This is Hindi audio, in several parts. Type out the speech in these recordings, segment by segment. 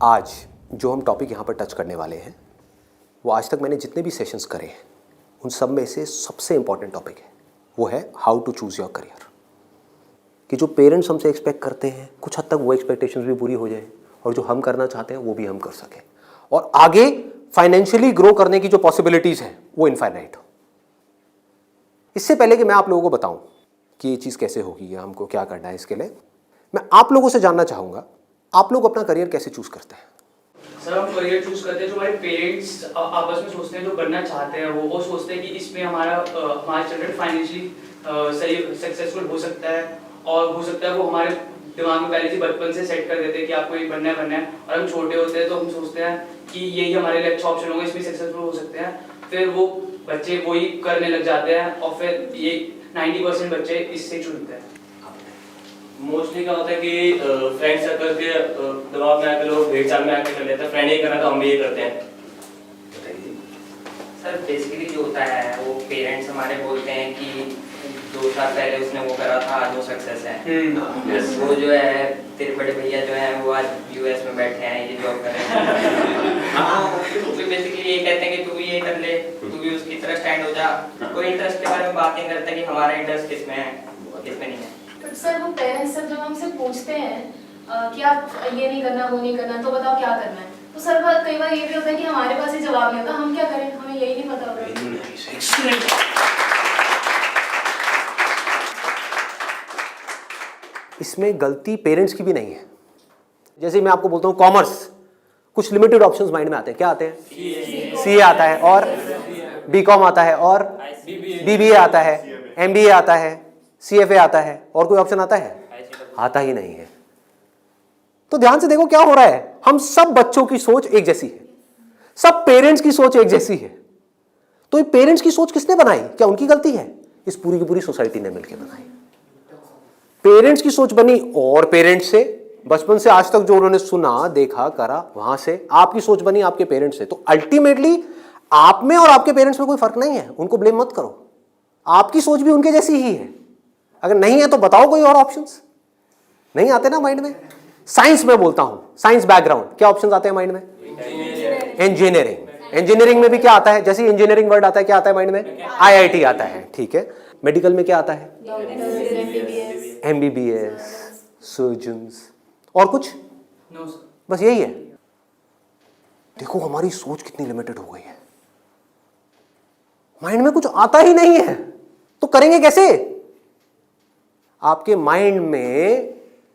आज जो हम टॉपिक यहाँ पर टच करने वाले हैं वो आज तक मैंने जितने भी सेशंस करे हैं उन सब में से सबसे इम्पॉर्टेंट टॉपिक है, वो है how to choose your career. कि जो पेरेंट्स हमसे एक्सपेक्ट करते हैं कुछ हद तक वो एक्सपेक्टेशंस भी पूरी हो जाए और जो हम करना चाहते हैं वो भी हम कर सकें और आगे फाइनेंशियली ग्रो करने की जो पॉसिबिलिटीज़ हैं वो इनफाइनाइट हो। इससे पहले कि मैं आप लोगों को बताऊं कि ये चीज़ कैसे होगी या हमको क्या करना है, इसके लिए मैं आप लोगों से जानना चाहूँगा आप लोग अपना करियर कैसे चूज़ करते हैं। सर हम करियर चूज करते हैं जो हमारे पेरेंट्स आपस में सोचते हैं, जो बनना चाहते हैं वो सोचते हैं कि इसमें हमारा चिल्ड्रन फाइनेंशियली सही सक्सेसफुल हो सकता है और हो सकता है वो हमारे दिमाग में पहले से बचपन से सेट कर देते हैं कि आपको ये बनना है और हम छोटे होते हैं तो हम सोचते हैं कि यही हमारे लिए अच्छा ऑप्शन होगा, इसमें सक्सेसफुल हो सकते हैं। फिर वो बच्चे वही करने लग जाते हैं और फिर ये 90% बच्चे इससे चुनते हैं। मोस्टली क्या होता है कि फ्रेंड सर्कल के दबाव में आकर लोग भेड़ चाल में आकर कर लेते हैं, फ्रेंड ये करना तो हम भी ये करते हैं। सर बेसिकली जो होता है वो पेरेंट्स हमारे बोलते हैं कि 2 साल पहले उसने वो करा था आज वो सक्सेस है। वो जो है तेरे बड़े भैया जो है वो आज यूएस में बैठे हैं, ये जॉब कर रहे हैं। तो बेसिकली ये कहते हैं कि तू भी ये कर ले, तू भी उसकी तरह स्टैंड हो जा। कोई इंटरेस्ट के बारे में बात नहीं करता कि हमारा इंटरेस्ट किसमें है किसमें नहीं है। तो सर वो पेरेंट्स जब हमसे पूछते हैं कि आप ये नहीं करना वो नहीं करना तो बताओ क्या करना है, तो सर कई बार ये भी होता है कि हमारे पास ही जवाब नहीं होता, हम क्या करें, हमें यही नहीं पता होता। इसमें गलती पेरेंट्स की भी नहीं है। जैसे मैं आपको बोलता हूँ कॉमर्स, कुछ लिमिटेड ऑप्शंस माइंड में आते हैं। क्या आते हैं? सीए आता है और बीकॉम आता है और बीबीए आता है, एमबीए आता है, सीएफए आता है, और कोई ऑप्शन आता है? आता ही नहीं है। तो ध्यान से देखो क्या हो रहा है। हम सब बच्चों की सोच एक जैसी है, सब पेरेंट्स की सोच एक जैसी है। तो ये पेरेंट्स की सोच किसने बनाई? क्या उनकी गलती है? इस पूरी की पूरी सोसाइटी ने मिलकर बनाई। पेरेंट्स की सोच बनी और पेरेंट्स से बचपन से आज तक जो उन्होंने सुना देखा करा वहां से आपकी सोच बनी आपके पेरेंट्स से। तो अल्टीमेटली आप में और आपके पेरेंट्स में कोई फर्क नहीं है, उनको ब्लेम मत करो। आपकी सोच भी उनके जैसी ही है। अगर नहीं है तो बताओ कोई और ऑप्शंस। नहीं आते ना माइंड में? साइंस में बोलता हूं, साइंस बैकग्राउंड, क्या ऑप्शंस आते हैं माइंड में? इंजीनियरिंग। इंजीनियरिंग में भी क्या आता है? जैसे इंजीनियरिंग वर्ड आता है क्या आता है माइंड में? आईआईटी आता है। ठीक है। मेडिकल में क्या आता है? एमबीबीएस, सर्जन्स, और कुछ? No sir. बस यही है। देखो हमारी सोच कितनी लिमिटेड हो गई है। माइंड में कुछ आता ही नहीं है तो करेंगे कैसे? आपके माइंड में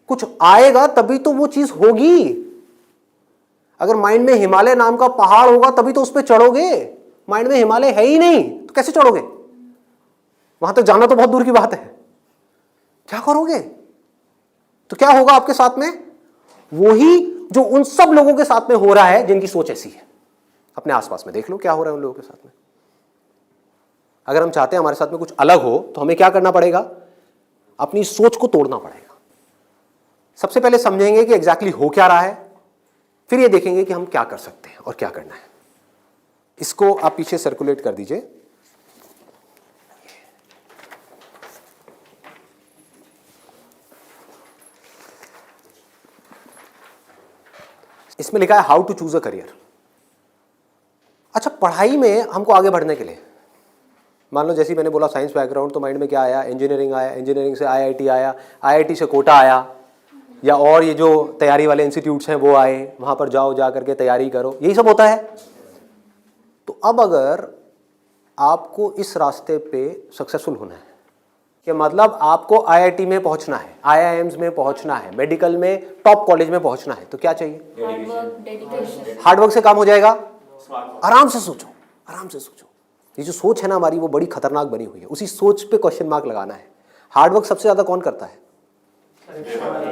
कुछ आएगा तभी तो वो चीज होगी। अगर माइंड में हिमालय नाम का पहाड़ होगा तभी तो उस पर चढ़ोगे। माइंड में हिमालय है ही नहीं तो कैसे चढ़ोगे? वहां तक जाना तो बहुत दूर की बात है। क्या करोगे? तो क्या होगा आपके साथ में? वही जो उन सब लोगों के साथ में हो रहा है जिनकी सोच ऐसी है। अपने आसपास में देख लो क्या हो रहा है उन लोगों के साथ में। अगर हम चाहते हैं हमारे साथ में कुछ अलग हो तो हमें क्या करना पड़ेगा? अपनी सोच को तोड़ना पड़ेगा। सबसे पहले समझेंगे कि एग्जैक्टली हो क्या रहा है, फिर ये देखेंगे कि हम क्या कर सकते हैं और क्या करना है। इसको आप पीछे सर्कुलेट कर दीजिए। इसमें लिखा है how to choose a career. अच्छा, पढ़ाई में हमको आगे बढ़ने के लिए मान लो जैसे मैंने बोला साइंस बैकग्राउंड, तो माइंड में क्या आया? इंजीनियरिंग आया, इंजीनियरिंग से आईआईटी आया, आईआईटी से कोटा आया, या और ये जो तैयारी वाले इंस्टीट्यूट्स हैं वो आए, वहाँ पर जाओ, जा करके तैयारी करो, यही सब होता है। तो अब अगर आपको इस रास्ते पे सक्सेसफुल होना है कि मतलब आपको आईआईटी में पहुँचना है, आईआईएम्स में पहुँचना है, मेडिकल में टॉप कॉलेज में पहुँचना है, तो क्या चाहिए? हार्डवर्क से काम हो जाएगा। आराम से सोचो, आराम से सोचो। ये जो सोच है ना हमारी वो बड़ी खतरनाक बनी हुई है। उसी सोच पे क्वेश्चन मार्क लगाना है। हार्डवर्क सबसे ज्यादा कौन करता है?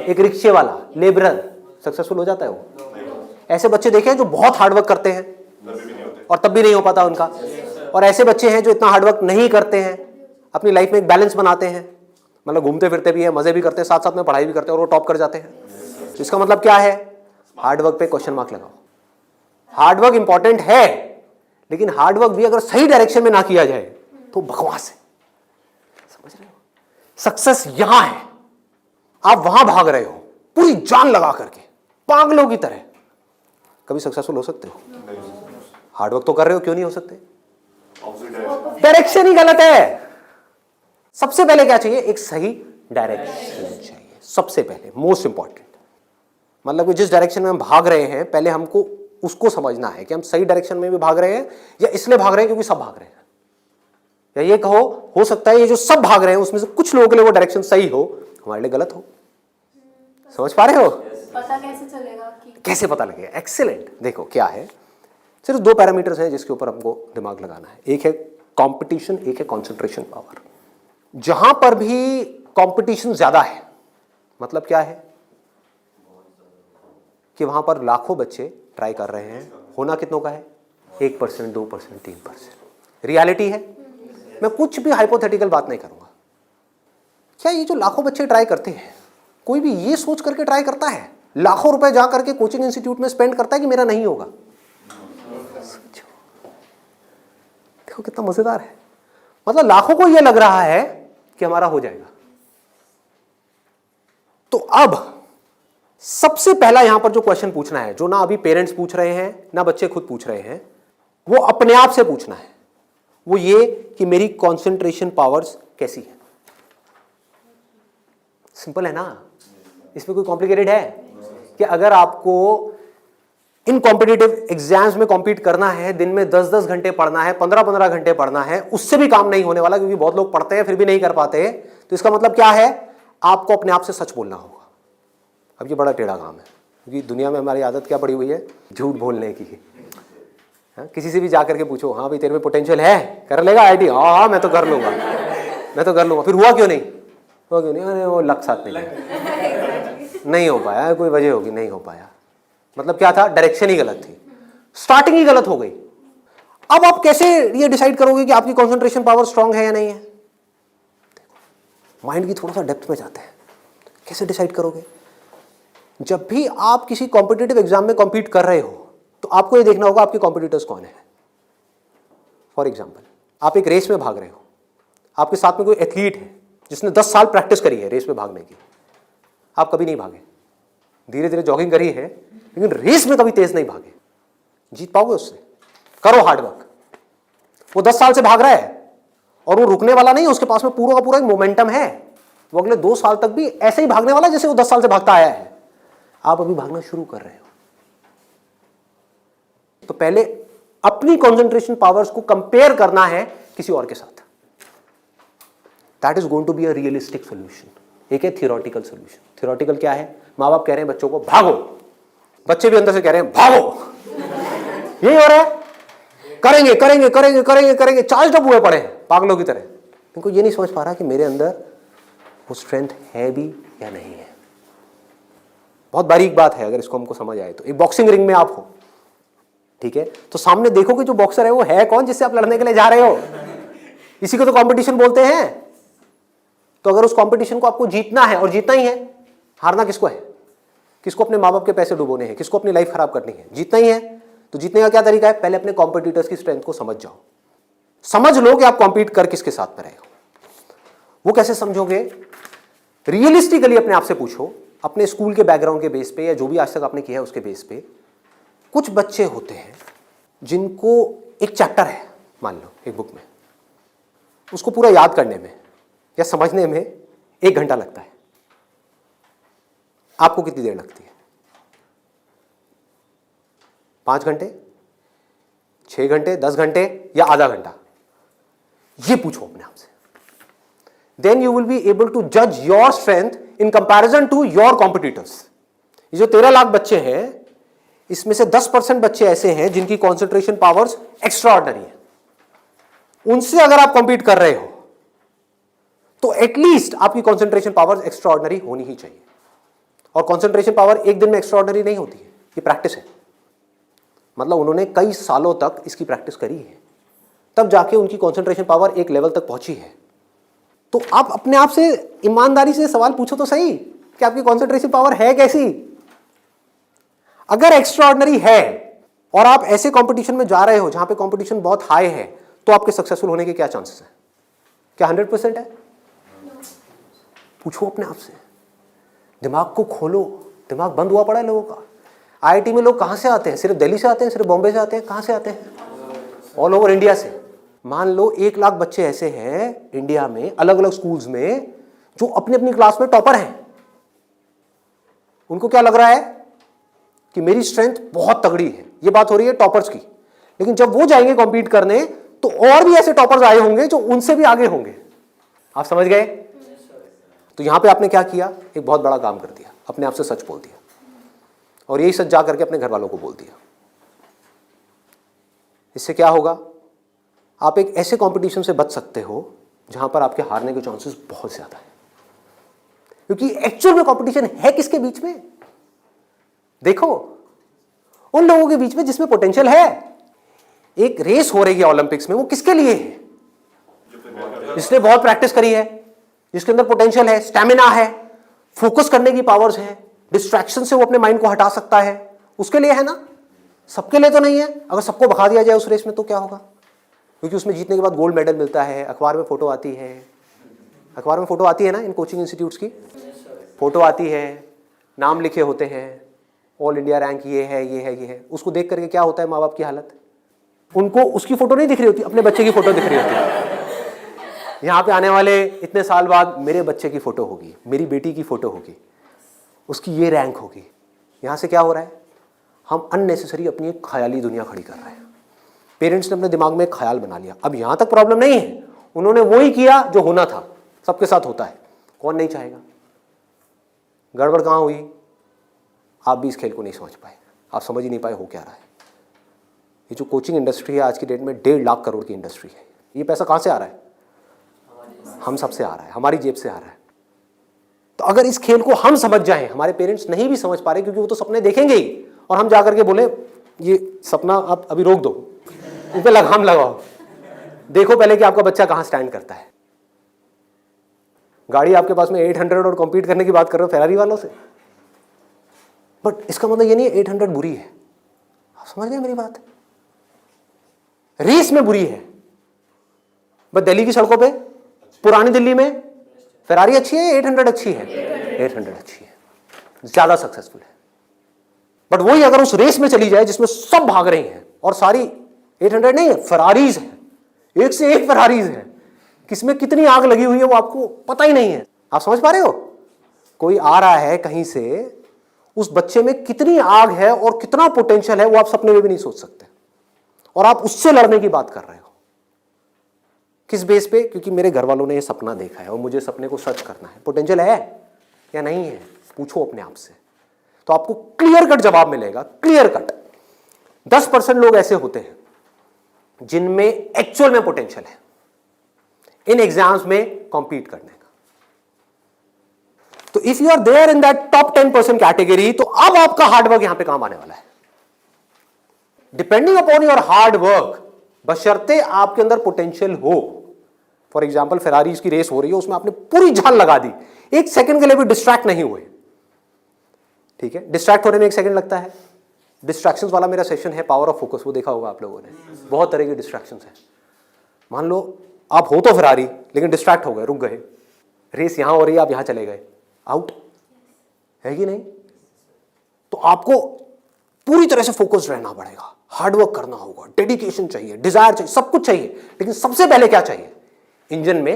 एक रिक्शे वाला, लेबरर सक्सेसफुल हो जाता है वो। ऐसे बच्चे देखे हैं जो बहुत हार्डवर्क करते हैं और तब भी नहीं हो पाता उनका, और ऐसे बच्चे हैं जो इतना हार्डवर्क नहीं करते हैं, अपनी लाइफ में एक बैलेंस बनाते हैं, मतलब घूमते फिरते भी हैं, मजे भी करते हैं, साथ साथ में पढ़ाई भी करते हैं और वो टॉप कर जाते हैं। तो इसका मतलब क्या है? हार्डवर्क पे क्वेश्चन मार्क लगाओ। हार्डवर्क इंपॉर्टेंट है, लेकिन हार्डवर्क भी अगर सही डायरेक्शन में ना किया जाए तो बकवास है। समझ रहे हो? सक्सेस यहां है, आप वहां भाग रहे हो पूरी जान लगा करके पागलों की तरह, कभी सक्सेसफुल हो सकते हो? हार्डवर्क तो कर रहे हो, क्यों नहीं हो सकते? डायरेक्शन ही गलत है। सबसे पहले क्या चाहिए? एक सही डायरेक्शन चाहिए, सबसे पहले, मोस्ट इंपॉर्टेंट। मतलब कि जिस डायरेक्शन में हम भाग रहे हैं, पहले हमको उसको समझना है कि हम सही डायरेक्शन में भी भाग रहे हैं या इसलिए भाग रहे हैं क्योंकि सब भाग रहे हैं। या ये कहो, हो सकता है ये जो सब भाग रहे हैं उसमें से कुछ लोगों के लिए वो डायरेक्शन सही हो, हमारे लिए गलत हो। समझ पा रहे हो? पता कैसे चलेगा कि कैसे पता लगेगा? एक्सीलेंट। देखो क्या है, सिर्फ 2 पैरामीटर्स हैं जिसके ऊपर हमको दिमाग लगाना है। एक है कंपटीशन, एक है कंसंट्रेशन पावर। जहां पर भी कंपटीशन ज्यादा है, मतलब क्या है कि वहां पर लाखों बच्चे ट्राई कर रहे हैं, होना कितनों का है? 1%, 2%, 3%। रियलिटी है। मैं कुछ भी हाइपोथेटिकल बात नहीं करूंगा। क्या ये जो लाखों बच्चे ट्राई करते हैं, कोई भी ये सोच करके ट्राई करता है, लाखों रुपए जा करके कोचिंग इंस्टीट्यूट में स्पेंड करता है कि मेरा नहीं होगा? देखो कितना मजेदार है। मतलब लाखों को यह लग रहा है कि हमारा हो जाएगा। तो अब सबसे पहला यहां पर जो क्वेश्चन पूछना है, जो ना अभी पेरेंट्स पूछ रहे हैं ना बच्चे खुद पूछ रहे हैं, वो अपने आप से पूछना है। वो ये कि मेरी कंसंट्रेशन पावर्स कैसी है। सिंपल है ना? इसमें कोई कॉम्प्लिकेटेड है? कि अगर आपको इन कॉम्पिटिटिव एग्जाम्स में कॉम्पीट करना है, दिन में 10-10 घंटे पढ़ना है, 15-15 घंटे पढ़ना है, उससे भी काम नहीं होने वाला, क्योंकि बहुत लोग पढ़ते हैं फिर भी नहीं कर पाते। तो इसका मतलब क्या है? आपको अपने आप से सच बोलना होगा। अब ये बड़ा टेढ़ा काम है, क्योंकि दुनिया में हमारी आदत क्या पड़ी हुई है? झूठ बोलने की। हाँ, किसी से भी जाकर के पूछो, हाँ भाई तेरे में पोटेंशियल है, कर लेगा आईटी? हाँ मैं तो कर लूंगा, मैं तो कर लूंगा। फिर हुआ क्यों नहीं? हुआ क्यों नहीं? अरे वो लक साथ नहीं हो पाया, कोई वजह होगी, नहीं हो पाया। मतलब क्या था? डायरेक्शन ही गलत थी, स्टार्टिंग ही गलत हो गई। अब आप कैसे ये डिसाइड करोगे कि आपकी कंसंट्रेशन पावर स्ट्रांग है या नहीं है? माइंड की थोड़ा सा डेप्थ में जाते हैं। कैसे डिसाइड करोगे? जब भी आप किसी कॉम्पिटिटिव एग्जाम में कॉम्पीट कर रहे हो, तो आपको ये देखना होगा आपके कॉम्पिटिटर्स कौन है। फॉर एग्जाम्पल, आप एक रेस में भाग रहे हो, आपके साथ में कोई एथलीट है जिसने 10 साल प्रैक्टिस करी है रेस में भागने की। आप कभी नहीं भागे, धीरे धीरे जॉगिंग करी है, लेकिन रेस में कभी तेज नहीं भागे। जीत पाओगे उससे? करो हार्डवर्क। वो 10 साल से भाग रहा है और वो रुकने वाला नहीं है, उसके पास में पूरा का पूरा एक मोमेंटम है। वो अगले 2 साल तक भी ऐसे ही भागने वाला जैसे वो 10 साल से भागता आया है। आप अभी भागना शुरू कर रहे हो, तो पहले अपनी कंसंट्रेशन पावर्स को कंपेयर करना है किसी और के साथ। That is going to be a realistic solution. एक है थियोरेटिकल सोल्यूशन। थियोरेटिकल क्या है? माँ बाप कह रहे हैं बच्चों को भागो, बच्चे भी अंदर से कह रहे हैं भागो। यही हो रहा है, करेंगे करेंगे करेंगे करेंगे करेंगे, चार्ज अप हुए पड़े हैं पागलों की तरह। इनको ये नहीं समझ पा रहा कि मेरे अंदर वो स्ट्रेंथ है भी या नहीं है। बहुत बारीक बात है, अगर इसको हमको समझ आए तो। एक बॉक्सिंग रिंग में आप हो, ठीक है, तो सामने देखो कि जो बॉक्सर है वो है कौन जिससे आप लड़ने के लिए जा रहे हो। इसी को तो कंपटीशन बोलते हैं। तो अगर उस कंपटीशन को आपको जीतना है, और जीतना ही है, हारना किसको है? किसको अपने माँ बाप के पैसे डुबोने हैं? किसको अपनी लाइफ खराब करनी है? जीतना ही है। तो जीतने का क्या तरीका है? पहले अपने कॉम्पिटिटर्स की स्ट्रेंथ को समझ जाओ। समझ लो कि आप कॉम्पीट कर किसके साथ में रहे हो। वो कैसे समझोगे? रियलिस्टिकली अपने आप से पूछो, अपने स्कूल के बैकग्राउंड के बेस पे या जो भी आज तक आपने किया है उसके बेस पे। कुछ बच्चे होते हैं जिनको एक चैप्टर है, मान लो एक बुक में, उसको पूरा याद करने में या समझने में 1 घंटा लगता है। आपको कितनी देर लगती है? 5 घंटे, 6 घंटे, 10 घंटे या आधा घंटा? ये पूछो अपने आप से। Then you will be able to जज your strength in comparison to your competitors. ये जो 13 लाख बच्चे हैं, इसमें से 10% बच्चे ऐसे हैं जिनकी कॉन्सेंट्रेशन पावर्स एक्स्ट्रा ऑर्डिनरी है। उनसे अगर आप कॉम्पीट कर रहे हो तो एटलीस्ट आपकी कॉन्सेंट्रेशन पावर्स एक्स्ट्रा ऑर्डिनरी होनी ही चाहिए। और कॉन्सेंट्रेशन पावर एक दिन में एक्स्ट्रा ऑर्डिनरी नहीं होती है, ये प्रैक्टिस है। मतलब उन्होंने कई सालों तक इसकी प्रैक्टिस करी है, तब जाके उनकी कॉन्सेंट्रेशन पावर एक लेवल तक पहुंची है। तो आप अपने आप से ईमानदारी से सवाल पूछो तो सही कि आपकी कॉन्सेंट्रेशन पावर है कैसी। अगर एक्स्ट्रा ऑर्डिनरी है और आप ऐसे कंपटीशन में जा रहे हो जहां पे कंपटीशन बहुत हाई है, तो आपके सक्सेसफुल होने के क्या चांसेस हैं? क्या 100% है? पूछो अपने आप से, दिमाग को खोलो। दिमाग बंद हुआ पड़ा है लोगों का। आईआईटी में लोग कहाँ से आते हैं? सिर्फ दिल्ली से आते हैं, सिर्फ बॉम्बे से आते हैं? कहाँ से आते हैं? ऑल ओवर इंडिया से। मान लो 1 लाख बच्चे ऐसे हैं इंडिया में अलग अलग स्कूल्स में जो अपनी अपनी क्लास में टॉपर हैं। उनको क्या लग रहा है कि मेरी स्ट्रेंथ बहुत तगड़ी है। ये बात हो रही है टॉपर्स की। लेकिन जब वो जाएंगे कॉम्पीट करने तो और भी ऐसे टॉपर्स आए होंगे जो उनसे भी आगे होंगे। आप समझ गए? तो यहां पे आपने क्या किया? एक बहुत बड़ा काम कर दिया, अपने आप से सच बोल दिया और यही सच जा करके अपने घर वालों को बोल दिया। इससे क्या होगा? आप एक ऐसे कंपटीशन से बच सकते हो जहां पर आपके हारने के चांसेस बहुत ज्यादा है, क्योंकि एक्चुअल में कंपटीशन है किसके बीच में? देखो, उन लोगों के बीच में जिसमें पोटेंशियल है। एक रेस हो रही है ओलंपिक्स में, वो किसके लिए है? जिसने बहुत प्रैक्टिस करी है, जिसके अंदर पोटेंशियल है, स्टैमिना है, फोकस करने की पावर्स है, डिस्ट्रैक्शन से वो अपने माइंड को हटा सकता है, उसके लिए है ना। सबके लिए तो नहीं है। अगर सबको भगा दिया जाए उस रेस में तो क्या होगा? क्योंकि उसमें जीतने के बाद गोल्ड मेडल मिलता है, अखबार में फोटो आती है। अखबार में फोटो आती है ना, इन कोचिंग इंस्टीट्यूट्स की फोटो आती है, नाम लिखे होते हैं, ऑल इंडिया रैंक ये है, ये है, ये है। उसको देख करके क्या होता है माँ बाप की हालत? उनको उसकी फोटो नहीं दिख रही होती, अपने बच्चे की फोटो दिख रही होती है। यहाँ पे आने वाले इतने साल बाद मेरे बच्चे की फोटो होगी, मेरी बेटी की फोटो होगी, उसकी ये रैंक होगी। यहाँ से क्या हो रहा है? हम अननेसेसरी अपनी एक ख्याली दुनिया खड़ी कर रहे हैं। पेरेंट्स ने अपने दिमाग में एक ख्याल बना लिया। अब यहाँ तक प्रॉब्लम नहीं है, उन्होंने वही किया जो होना था, सबके साथ होता है। कौन नहीं चाहेगा? गड़बड़ कहाँ हुई? आप भी इस खेल को नहीं समझ पाए, आप समझ ही नहीं पाए हो क्या रहा है। ये जो कोचिंग इंडस्ट्री है आज की डेट में 1.5 लाख करोड़ की इंडस्ट्री है। ये पैसा कहाँ से आ रहा है? हम सब से आ रहा है, हमारी जेब से आ रहा है। तो अगर इस खेल को हम समझ जाएं, हमारे पेरेंट्स नहीं भी समझ पा रहे क्योंकि वो तो सपने देखेंगे ही, और हम जाकर के बोले ये सपना आप अभी रोक दो, उन पे लगाम लगाओ, देखो पहले कि आपका बच्चा कहाँ स्टैंड करता है। गाड़ी आपके पास में 800 और कॉम्पीट करने की बात कर रहे हो फेरारी वालों से, बट इसका मतलब ये नहीं है 800 बुरी है। आप समझ गए मेरी बात? रेस में बुरी है, बट दिल्ली की सड़कों पे, पुरानी दिल्ली में फेरारी अच्छी है, 800 अच्छी है? 800 अच्छी है, ज्यादा सक्सेसफुल है। बट वही अगर उस रेस में चली जाए जिसमें सब भाग रही हैं और सारी 800 नहीं है, फेरारीज है, एक से एक फेरारीज है, किसमें कितनी आग लगी हुई है वो आपको पता ही नहीं है। आप समझ पा रहे हो? कोई आ रहा है कहीं से, उस बच्चे में कितनी आग है और कितना पोटेंशियल है वो आप सपने में भी नहीं सोच सकते, और आप उससे लड़ने की बात कर रहे हो। किस बेस पे? क्योंकि मेरे घर वालों ने ये सपना देखा है और मुझे सपने को सच करना है। पोटेंशियल है या नहीं है? पूछो अपने आप से, तो आपको क्लियर कट जवाब मिलेगा। क्लियर कट 10% लोग ऐसे होते हैं जिनमें एक्चुअल में पोटेंशियल है इन एग्जाम्स में कॉम्पीट करने का। तो if you are there in that top 10% category, तो अब आपका हार्डवर्क यहां पे काम आने वाला है। Depending upon your hard work, बशर्ते आपके अंदर पोटेंशियल हो। फॉर एग्जाम्पल फेरारीज की रेस हो रही है, उसमें आपने पूरी जान लगा दी, एक सेकंड के लिए भी डिस्ट्रैक्ट नहीं हुए। ठीक है, डिस्ट्रैक्ट होने में 1 सेकंड लगता है। डिस्ट्रैक्शंस वाला मेरा सेशन है पावर ऑफ फोकस, वो देखा होगा आप लोगों ने। बहुत तरह की डिस्ट्रैक्शंस है। मान लो आप हो तो फेरारी, लेकिन डिस्ट्रैक्ट हो गए, रुक गए, रेस यहां हो रही है, आप यहां चले गए, आउट है कि नहीं? तो आपको पूरी तरह से फोकस्ड रहना पड़ेगा, हार्डवर्क करना होगा, डेडिकेशन चाहिए, डिजायर चाहिए, सब कुछ चाहिए। लेकिन सबसे पहले क्या चाहिए? इंजन में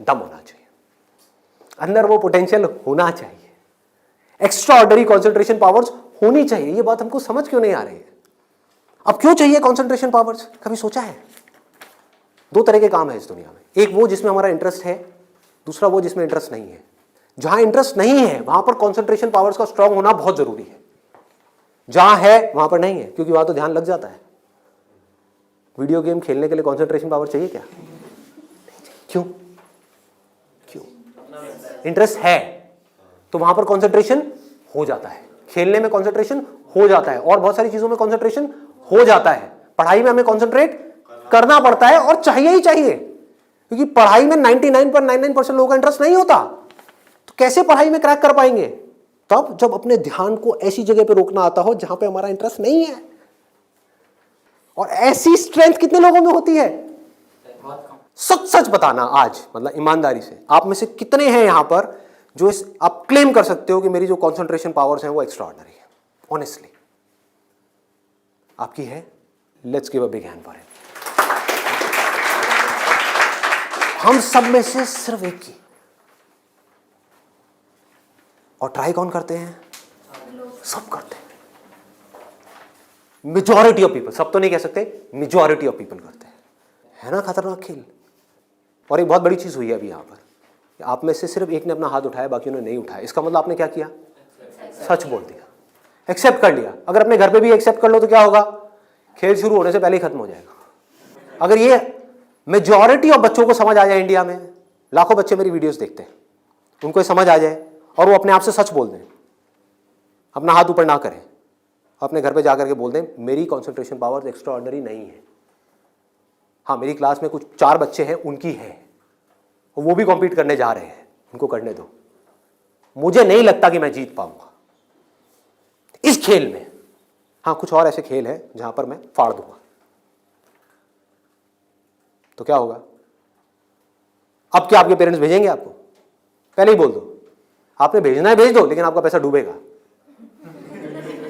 दम होना चाहिए, अंदर वो पोटेंशियल होना चाहिए, एक्स्ट्रा ऑर्डिनरी कॉन्सेंट्रेशन पावर्स होनी चाहिए। ये बात हमको समझ क्यों नहीं आ रही है? अब क्यों चाहिए कॉन्सेंट्रेशन पावर्स? कभी सोचा है? 2 तरह के काम है इस दुनिया में, एक वो जिसमें हमारा इंटरेस्ट है, दूसरा वो जिसमें इंटरेस्ट नहीं है। जहां इंटरेस्ट नहीं है वहां पर कॉन्सेंट्रेशन पावर्स का स्ट्रांग होना बहुत जरूरी है, जहां है वहां पर नहीं है, क्योंकि वहां तो ध्यान लग जाता है। वीडियो गेम खेलने के लिए कॉन्सेंट्रेशन पावर चाहिए क्या? क्यों? क्यों? इंटरेस्ट है तो वहां पर कॉन्सेंट्रेशन हो जाता है, खेलने में कॉन्सेंट्रेशन हो जाता है, और बहुत सारी चीजों में कॉन्सेंट्रेशन हो जाता है। पढ़ाई में हमें कॉन्सेंट्रेट करना पड़ता है, और चाहिए ही चाहिए, क्योंकि पढ़ाई में 99.99% लोगों का इंटरेस्ट नहीं होता। तो कैसे पढ़ाई में क्रैक कर पाएंगे? तब जब अपने ध्यान को ऐसी जगह पे रोकना आता हो जहां पे हमारा इंटरेस्ट नहीं है। और ऐसी स्ट्रेंथ कितने लोगों में होती है? सच सच बताना आज, मतलब ईमानदारी से, आप में से कितने हैं यहां पर जो आप क्लेम कर सकते हो कि मेरी जो कॉन्सेंट्रेशन पावर्स हैं वो एक्स्ट्रा ऑर्डिनरी है? ऑनेस्टली आपकी है, let's give a big hand for it. हम सब में से सिर्फ एक की, और ट्राई कौन करते हैं? सब करते हैं। मेजॉरिटी ऑफ पीपल, सब तो नहीं कह सकते, मेजॉरिटी ऑफ पीपल करते हैं। है ना खतरनाक खेल। और एक बहुत बड़ी चीज हुई है अभी यहां पर, आप में से सिर्फ एक ने अपना हाथ उठाया, बाकी ने नहीं उठाया। इसका मतलब आपने क्या किया? सच बोल दिया, एक्सेप्ट कर लिया। अगर अपने घर पे भी एक्सेप्ट कर लो तो क्या होगा? खेल शुरू होने से पहले ही खत्म हो जाएगा। अगर ये मेजॉरिटी ऑफ बच्चों को समझ आ जाए, इंडिया में लाखों बच्चे मेरी वीडियोस देखते हैं, उनको ये समझ आ जाए और वो अपने आप से सच बोल दें, अपना हाथ ऊपर ना करें, अपने घर पे जाकर के बोल दें मेरी कंसंट्रेशन पावर एक्स्ट्रा ऑर्डिनरी नहीं है। हाँ, मेरी क्लास में कुछ 4 बच्चे हैं, उनकी है, वो भी कॉम्पीट करने जा रहे हैं, उनको करने दो। मुझे नहीं लगता कि मैं जीत पाऊंगा इस खेल में। हाँ, कुछ और ऐसे खेल हैं जहां पर मैं फाड़ दूंगा। तो क्या होगा? अब क्या आपके पेरेंट्स भेजेंगे आपको? पहले ही बोल दो, आपने भेजना है भेज दो, लेकिन आपका पैसा डूबेगा।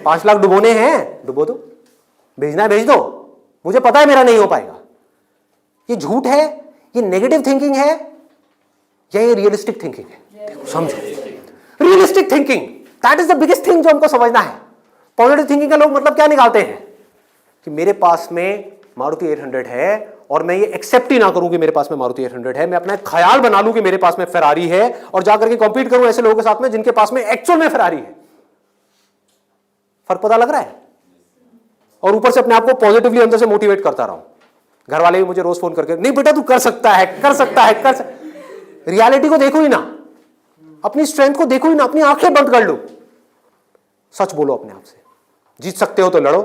5 लाख डुबोने हैं, डुबो दो। भेजना है भेज दो, मुझे पता है मेरा नहीं हो पाएगा। ये झूठ है, ये नेगेटिव थिंकिंग है, या ये रियलिस्टिक थिंकिंग है? समझो, realistic thinking, that is the biggest thing जो हमको समझना है। पॉजिटिव थिंकिंग का लोग मतलब क्या निकालते हैं कि मेरे पास में मारुति 800 है और मैं ये एक्सेप्ट ही ना करूं कि मेरे पास में मारुति 800 है, मैं अपना एक ख्याल बना लूं कि मेरे पास में फेरारी है और जाकर के कॉम्पीट करूं ऐसे लोगों के साथ में जिनके पास में एक्चुअल में फेरारी है। फर्क पता लग रहा है? और ऊपर से अपने आप को पॉजिटिवली अंदर से मोटिवेट करता रहा हूं। घर वाले भी मुझे रोज फोन करके, नहीं बेटा तू कर सकता है, कर सकता है, कर सकता। रियलिटी को देखो ही ना, अपनी स्ट्रेंथ को देखो ही ना, अपनी आंखें बंद कर लो, सच बोलो अपने आप से। जीत सकते हो तो लड़ो,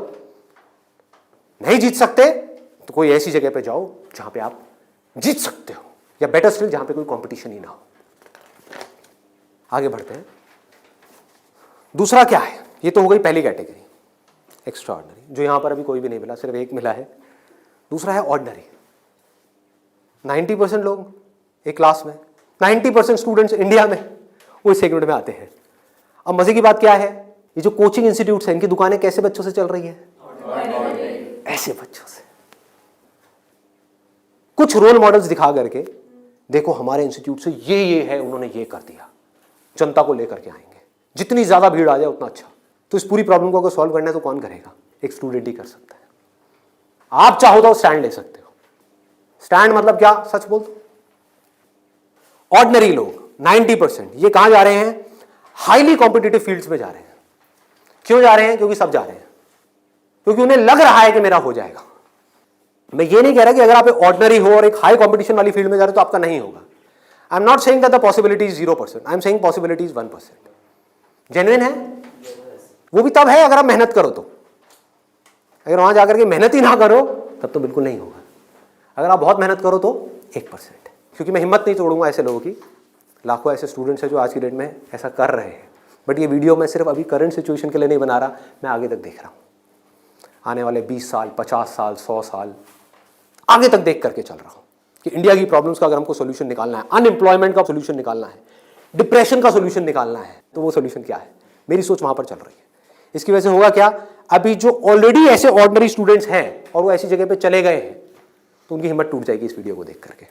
नहीं जीत सकते तो कोई ऐसी जगह पे जाओ जहां पे आप जीत सकते हो, या बेटर स्टिल जहां पे कोई कंपटीशन ही ना हो। आगे बढ़ते हैं। दूसरा क्या है? ये तो हो गई पहली कैटेगरी, एक्स्ट्रा ऑर्डिनरी, जो यहां पर अभी कोई भी नहीं मिला, सिर्फ एक मिला है। दूसरा है ऑर्डिनरी। 90% लोग एक क्लास में, 90% स्टूडेंट्स इंडिया में वो इस सेगमेंट में आते हैं। अब मजे की बात क्या है, ये जो कोचिंग इंस्टीट्यूट्स हैं, इनकी दुकानें कैसे बच्चों से चल रही है? ऐसे बच्चों से। कुछ रोल मॉडल्स दिखा करके, देखो हमारे इंस्टीट्यूट से ये है, उन्होंने ये कर दिया, जनता को लेकर के आएंगे, जितनी ज्यादा भीड़ आ जाए उतना अच्छा। तो इस पूरी प्रॉब्लम को अगर सॉल्व करना है तो कौन करेगा? एक स्टूडेंट ही कर सकता है। आप चाहो तो स्टैंड ले सकते हो। स्टैंड मतलब क्या? सच बोल दो। ऑर्डिनरी लोग 90% ये कहां जा रहे हैं? हाईली कॉम्पिटिटिव फील्ड्स में जा रहे हैं। क्यों जा रहे हैं? क्योंकि सब जा रहे हैं, क्योंकि उन्हें लग रहा है कि मेरा हो जाएगा। मैं ये नहीं कह रहा कि अगर आप ऑर्डिनरी हो और एक हाई कॉम्पिटिशन वाली फील्ड में जा रहे हो तो आपका नहीं होगा। I am not saying that the possibility is 0%, I am saying possibility is 1%। Genuine है वो भी तब है अगर आप मेहनत करो तो। अगर वहां जाकर के मेहनत ही ना करो तब तो बिल्कुल नहीं होगा। अगर आप बहुत मेहनत करो तो 1%। क्योंकि मैं हिम्मत नहीं तोड़ूंगा ऐसे लोगों की। लाखों ऐसे स्टूडेंट्स हैं जो आज की डेट में ऐसा कर रहे हैं। बट ये वीडियो मैं सिर्फ अभी करंट सिचुएशन के लिए नहीं बना रहा, मैं आगे तक देख रहा हूँ। आने वाले 20 साल, 50 साल, 100 साल आगे तक देख करके चल रहा हूँ कि इंडिया की प्रॉब्लम्स का अगर हमको सोल्यूशन निकालना है, अनएम्प्लॉयमेंट का सोल्यूशन निकालना है, डिप्रेशन का सोल्यूशन निकालना है, तो वो सोल्यूशन क्या है? मेरी सोच वहां पर चल रही है। इसकी वजह से होगा क्या? अभी जो ऑलरेडी ऐसे ऑर्डिनरी स्टूडेंट्स हैं और वो ऐसी जगह पे चले गए हैं, तो उनकी हिम्मत टूट जाएगी इस वीडियो को देख करके।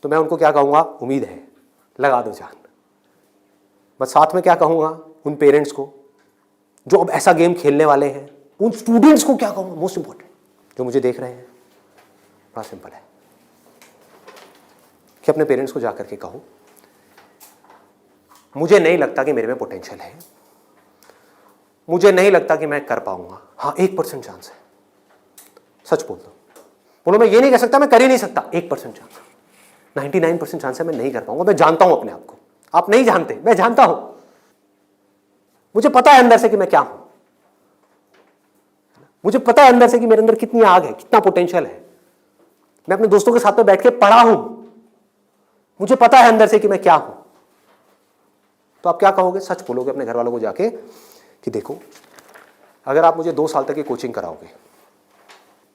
तो मैं उनको क्या कहूँगा? उम्मीद है, लगा दो जान। बस साथ में क्या कहूँगा उन पेरेंट्स को जो अब ऐसा गेम खेलने वाले हैं, उन स्टूडेंट्स को क्या कहूँगा? मोस्ट इंपॉर्टेंट जो मुझे देख रहे हैं, बड़ा सिंपल है कि अपने पेरेंट्स को जाकर के कहो मुझे नहीं लगता कि मेरे में पोटेंशियल है, मुझे नहीं लगता कि मैं कर पाऊंगा। हाँ, 1% चांस है। सच बोल दो, बोलो मैं ये नहीं कह सकता मैं कर ही नहीं सकता, 1% चांस, 99% चांस है मैं नहीं कर पाऊंगा। मैं जानता हूं अपने आप को, आप नहीं जानते, मैं जानता हूं। मुझे पता है अंदर से कि मैं क्या हूं, मुझे पता है अंदर से कि मेरे अंदर कितनी आग है, कितना पोटेंशियल है। मैं अपने दोस्तों के साथ में बैठ के पढ़ा हूं, मुझे पता है अंदर से कि मैं क्या हूं। तो आप क्या कहोगे? सच बोलोगे अपने घर वालों को जाके कि देखो अगर आप मुझे 2 साल तक की कोचिंग कराओगे,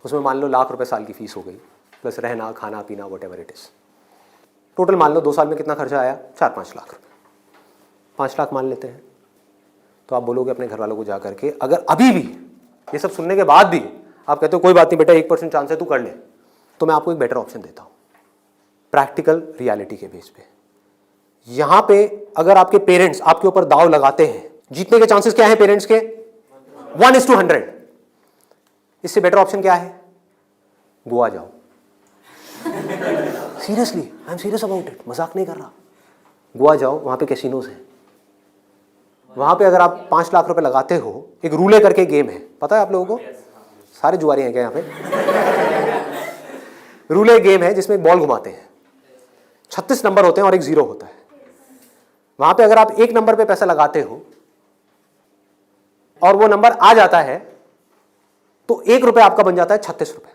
उसमें मान लो ₹1,00,000 साल की फीस हो गई, प्लस रहना खाना पीना what ever it is, total मान लो 2 साल में कितना खर्चा आया? 4-5 लाख रुपए। 5 लाख मान लेते हैं। तो आप बोलोगे अपने घर वालों को जाकर के अगर ये सब सुनने के बाद भी आप कहते हो कोई बात नहीं बेटा 1% चांस है तू कर ले, तो मैं आपको एक बेटर ऑप्शन देता हूं प्रैक्टिकल रियलिटी के बेस पे। यहां पे अगर आपके पेरेंट्स आपके ऊपर दाव लगाते हैं, जीतने के चांसेस क्या है पेरेंट्स के? 1:100। इससे बेटर ऑप्शन क्या है? गोवा जाओ। Seriously, I am serious about it, मजाक नहीं कर रहा। गोवा जाओ, वहां पे कैसीनोज हैं। वहां पे अगर आप 5 लाख रुपए लगाते हो, एक रूले करके गेम है, पता है आप लोगों को? सारे जुआरी हैं क्या यहाँ पे? रूले गेम है जिसमें एक बॉल घुमाते हैं, 36 नंबर होते हैं और एक 0 होता है। वहां पे अगर आप 1 नंबर पे पैसा लगाते हो और वो नंबर आ जाता है तो 1 रुपए आपका बन जाता है 36 रुपए।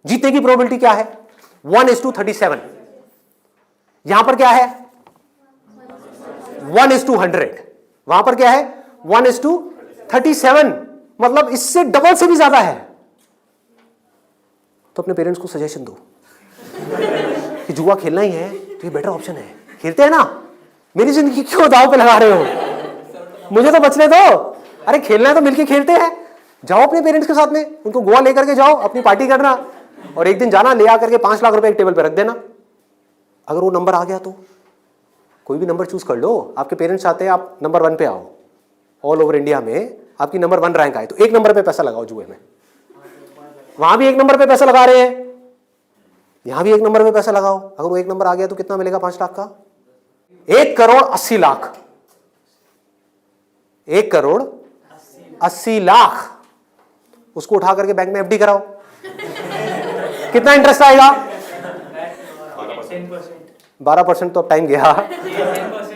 जीतने की प्रोबेबिलिटी क्या है? 1:37। यहां पर क्या है? 1:100। वहां पर क्या है? 1:37, मतलब इससे डबल से भी ज्यादा है। तो अपने पेरेंट्स को सजेशन दो कि जुआ खेलना ही है तो ये बेटर ऑप्शन है, खेलते हैं ना। मेरी जिंदगी क्यों दांव पे लगा रहे हो? मुझे तो बचने दो। अरे खेलना है तो मिलके खेलते हैं। जाओ अपने पेरेंट्स के साथ में, उनको गोवा लेकर के जाओ, अपनी पार्टी करना, और एक दिन जाना ले आकर के 5 लाख रुपए एक टेबल पे रख देना। अगर वो नंबर आ गया तो कोई भी नंबर चूज कर लो। आपके पेरेंट्स चाहते हैं आप नंबर 1 पे आओ, ऑल ओवर इंडिया में आपकी नंबर 1 रैंक आए, तो 1 नंबर पे पैसा लगाओ जुए में। वहां भी 1 नंबर पे पैसा लगा रहे हैं, यहां भी 1 नंबर पे पैसा लगाओ। अगर वो 1 नंबर आ गया तो कितना मिलेगा 5 लाख का? 1,80,00,000। 1,80,00,000 उसको उठा करके बैंक में एफडी कराओ। कितना इंटरेस्ट आएगा? 12%। तो अब टाइम गया।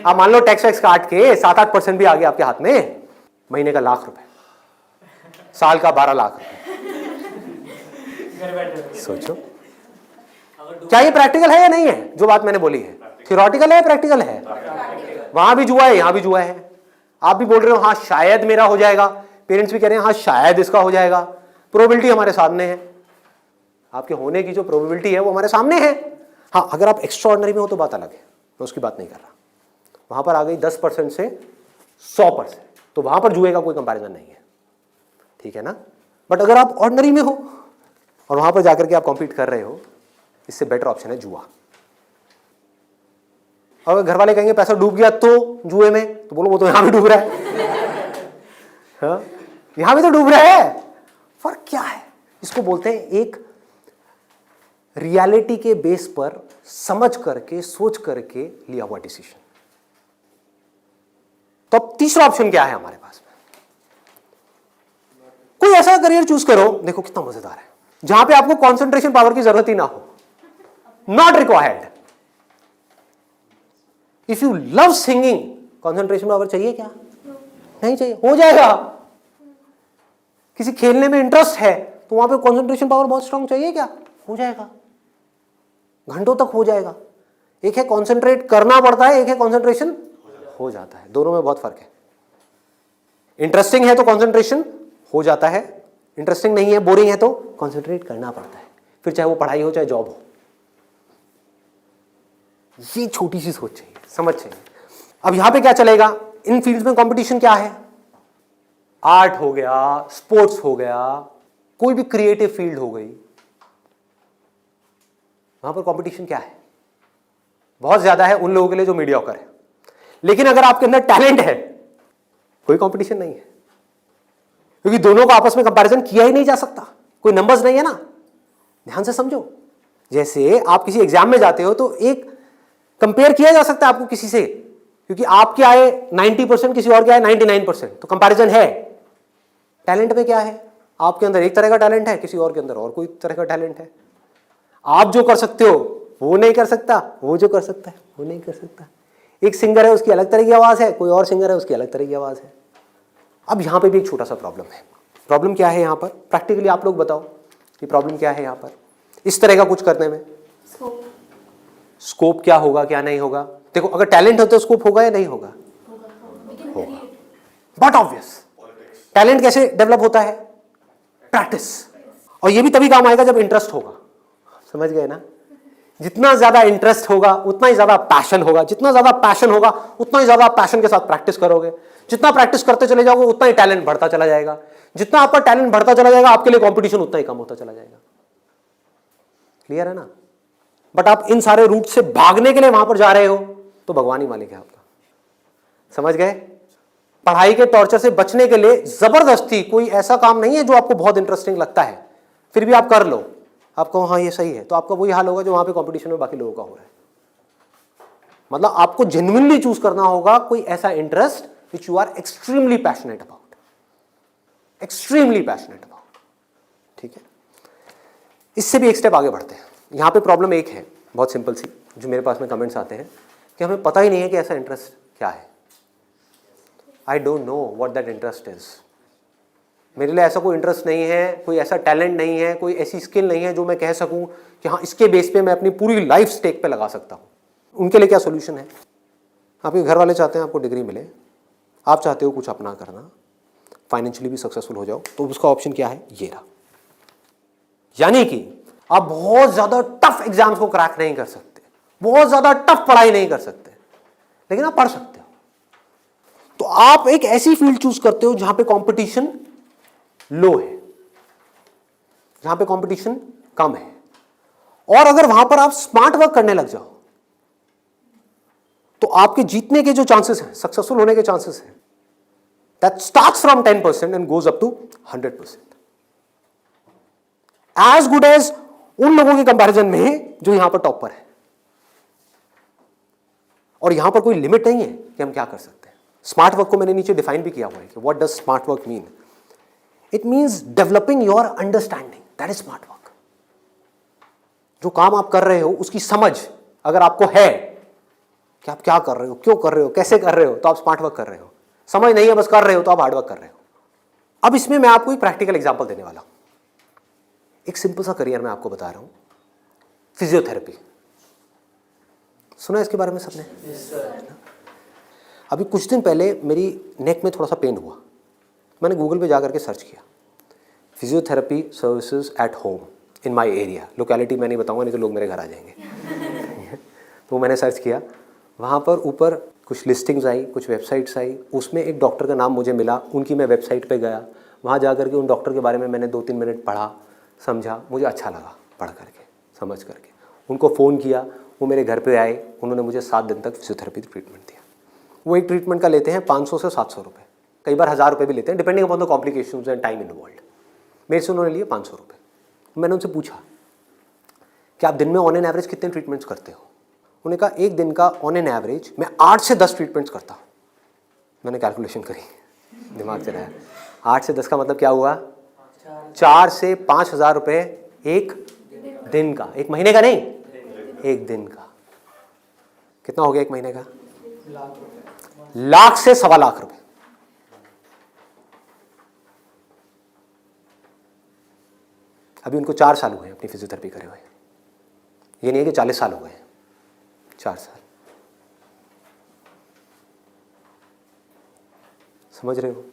आप मान लो टैक्स वैक्स काट के 7-8% भी आ गया आपके हाथ में, महीने का ₹1,00,000, साल का 12 लाख रुपए। सोचो क्या ये प्रैक्टिकल है या नहीं है? जो बात मैंने बोली है थियोरेटिकल है, प्रैक्टिकल है। वहां भी जुआ है, यहां भी जुआ है। आप भी बोल रहे हो हाँ शायद मेरा हो जाएगा, पेरेंट्स भी कह रहे हैं हाँ शायद इसका हो जाएगा। प्रोबेबिलिटी हमारे सामने है, आपके होने की जो प्रोबेबिलिटी है वो हमारे सामने है। हाँ अगर आप एक्स्ट्राऑर्डिनरी में हो तो बात अलग है, मैं उसकी बात नहीं कर रहा। वहां पर आ गई 10% से 100%, तो वहां पर जुए का कोई कंपैरिजन नहीं है, ठीक है ना। बट अगर आप ऑर्डिनरी में हो और वहां पर जाकर के आप कॉम्पीट कर रहे हो, इससे बेटर ऑप्शन है जुआ। अगर घर वाले कहेंगे पैसा डूब गया तो जुए में, तो बोलो वो तो यहां भी डूब रहा है। हाँ? यहां भी तो डूब रहा है। फर्क क्या है? इसको बोलते हैं एक रियलिटी के बेस पर समझ करके सोच करके लिया हुआ डिसीजन। तो अब तीसरा ऑप्शन क्या है हमारे पास में? कोई ऐसा करियर चूज करो, देखो कितना मजेदार है, जहां पे आपको कंसंट्रेशन पावर की जरूरत ही ना हो, not required. If you love singing, concentration power चाहिए क्या? नहीं चाहिए, हो जाएगा। किसी खेलने में इंटरेस्ट है तो वहां पे कंसंट्रेशन पावर बहुत स्ट्रांग चाहिए क्या? हो जाएगा, घंटों तक हो जाएगा। एक है कंसंट्रेट करना पड़ता है, एक है कंसंट्रेशन हो जाता है। दोनों में बहुत फर्क है। इंटरेस्टिंग है तो कंसंट्रेशन हो जाता है, इंटरेस्टिंग नहीं है, बोरिंग है तो कंसंट्रेट करना पड़ता है, फिर चाहे वो पढ़ाई हो चाहे जॉब हो। ये छोटी सी सोच चाहिए, समझ चाहिए। अब यहां पे क्या चलेगा? इन फील्ड्स में कंपटीशन क्या है? आर्ट हो गया, स्पोर्ट्स हो गया, कोई भी क्रिएटिव फील्ड हो गई, वहां पर कंपटीशन क्या है? बहुत ज्यादा है उन लोगों के लिए जो मीडियोकर है। लेकिन अगर आपके अंदर टैलेंट है, कोई कंपटीशन नहीं है, क्योंकि दोनों को आपस में कंपैरिजन किया ही नहीं जा सकता, कोई नंबर्स नहीं है ना। ध्यान से समझो, जैसे आप किसी एग्जाम में जाते हो तो एक कंपेयर किया जा सकता है आपको किसी से, क्योंकि आपके आए 90%, किसी और के आए 99%, तो कंपैरिजन है। टैलेंट में क्या है? आपके अंदर एक तरह का टैलेंट है, किसी और के अंदर और कोई तरह का टैलेंट है। आप जो कर सकते हो वो नहीं कर सकता, वो जो कर सकता है वो नहीं कर सकता। एक सिंगर है उसकी अलग तरह की आवाज है, कोई और सिंगर है उसकी अलग तरह की आवाज है। अब यहां पे भी एक छोटा सा प्रॉब्लम है। प्रॉब्लम क्या है यहां पर? प्रैक्टिकली आप लोग बताओ कि प्रॉब्लम क्या है यहां पर इस तरह का कुछ करने में? स्कोप क्या होगा क्या नहीं होगा? देखो अगर टैलेंट हो तो स्कोप होगा या नहीं होगा? होगा। बट ऑब्वियस, टैलेंट कैसे डेवलप होता है? प्रैक्टिस। और ये भी तभी काम आएगा जब इंटरेस्ट होगा। समझ गए ना? जितना ज्यादा इंटरेस्ट होगा उतना ही ज्यादा पैशन होगा, जितना ज्यादा पैशन होगा उतना ही ज्यादा पैशन के साथ प्रैक्टिस करोगे, जितना प्रैक्टिस करते चले जाओगे उतना ही टैलेंट बढ़ता चला जाएगा, जितना आपका टैलेंट बढ़ता चला जाएगा आपके लिए कंपटीशन उतना ही कम होता चला जाएगा। क्लियर है ना? बट आप इन सारे रूट से भागने के लिए वहां पर जा रहे हो तो भगवान ही मालिक है आपका। समझ गए? पढ़ाई के टॉर्चर से बचने के लिए जबरदस्ती कोई ऐसा काम नहीं है जो आपको बहुत इंटरेस्टिंग लगता है फिर भी आप कर लो, आप कहो हाँ ये सही है, तो आपका वही हाल होगा जो वहां पे कंपटीशन में बाकी लोगों का हो रहा है। मतलब आपको जेन्युइनली चूज करना होगा कोई ऐसा interest which you are extremely passionate about, extremely passionate about. ठीक है, इससे भी एक स्टेप आगे बढ़ते हैं। यहां पे प्रॉब्लम एक है बहुत सिंपल सी, जो मेरे पास में कमेंट्स आते हैं कि हमें पता ही नहीं है कि ऐसा इंटरेस्ट क्या है। I don't know what that interest is. मेरे लिए ऐसा कोई इंटरेस्ट नहीं है, कोई ऐसा टैलेंट नहीं है, कोई ऐसी स्किल नहीं है जो मैं कह सकूं कि हाँ इसके बेस पे मैं अपनी पूरी लाइफ स्टेक पे लगा सकता हूं। उनके लिए क्या सोल्यूशन है? आपके घर वाले चाहते हैं आपको डिग्री मिले, आप चाहते हो कुछ अपना करना, फाइनेंशियली भी सक्सेसफुल हो जाओ, तो उसका ऑप्शन क्या है? ये रहा। यानी कि आप बहुत ज्यादा टफ एग्जाम्स को क्रैक नहीं कर सकते, बहुत ज्यादा टफ पढ़ाई नहीं कर सकते, लेकिन आप पढ़ सकते हो। तो आप एक ऐसी फील्ड चूज करते हो जहां पे कंपटीशन लो है, जहां पे कंपटीशन कम है, और अगर वहां पर आप स्मार्ट वर्क करने लग जाओ तो आपके जीतने के जो चांसेस हैं, सक्सेसफुल होने के चांसेस हैं, that starts from 10% and goes up to 100%, as good as उन लोगों के कंपैरिजन में जो यहां पर टॉप पर है। और यहां पर कोई लिमिट नहीं है कि हम क्या कर सकते हैं। स्मार्ट वर्क को मैंने नीचे डिफाइन भी किया हुआ है कि what does smart work mean. It means developing your understanding, that is smart work. जो काम आप कर रहे हो उसकी समझ अगर आपको है कि आप क्या कर रहे हो, क्यों कर रहे हो, कैसे कर रहे हो, तो आप स्मार्ट वर्क कर रहे हो। समझ नहीं है बस कर रहे हो तो आप हार्ड वर्क कर रहे हो। अब इसमें मैं आपको एक प्रैक्टिकल एग्जांपल देने वाला हूं। एक सिंपल सा करियर मैं आपको बता रहा हूं, फिजियोथेरेपी। सुना इसके बारे में सबने? अभी कुछ दिन पहले मेरी नेक में थोड़ा सा पेन हुआ, मैंने गूगल पे जाकर के सर्च किया physiotherapy services at home in my area. Locality मैं नहीं बताऊंगा नहीं तो लोग मेरे घर आ जाएंगे। तो मैंने सर्च किया, वहाँ पर ऊपर कुछ लिस्टिंग्स आई, कुछ वेबसाइट्स आई, उसमें एक डॉक्टर का नाम मुझे मिला, उनकी मैं वेबसाइट पे गया, वहाँ जा करके उन डॉक्टर के बारे में मैंने 2-3 मिनट पढ़ा, समझा, मुझे अच्छा लगा पढ़ करके, समझ करके। उनको फ़ोन किया, वो मेरे घर पे आए, उन्होंने मुझे 7 दिन तक फिजियोथेरेपी ट्रीटमेंट दिया। वो एक ट्रीटमेंट का लेते हैं 500 से 700 रुपये, कई बार 1000 रुपये भी लेते हैं, depending upon the complications and time involved. मेरे से उन्होंने लिए 500 रुपये। मैंने उनसे पूछा कि आप दिन में ऑन एन एवरेज कितने ट्रीटमेंट्स करते हो? उन्होंने कहा एक दिन का ऑन एन एवरेज मैं 8 से 10 ट्रीटमेंट्स करता हूँ। मैंने कैलकुलेशन करी, दिमाग चलाया, 8 से 10 का मतलब क्या हुआ? 4 से 5,000 रुपये एक दिन का, एक महीने का नहीं, एक दिन का। कितना हो गया एक महीने का? लाख से 1.25 लाख रुपए। अभी उनको 4 साल हुए अपनी फिजियोथेरेपी करे हुए, ये नहीं है कि 40 साल हो गए, 4 साल। समझ रहे हो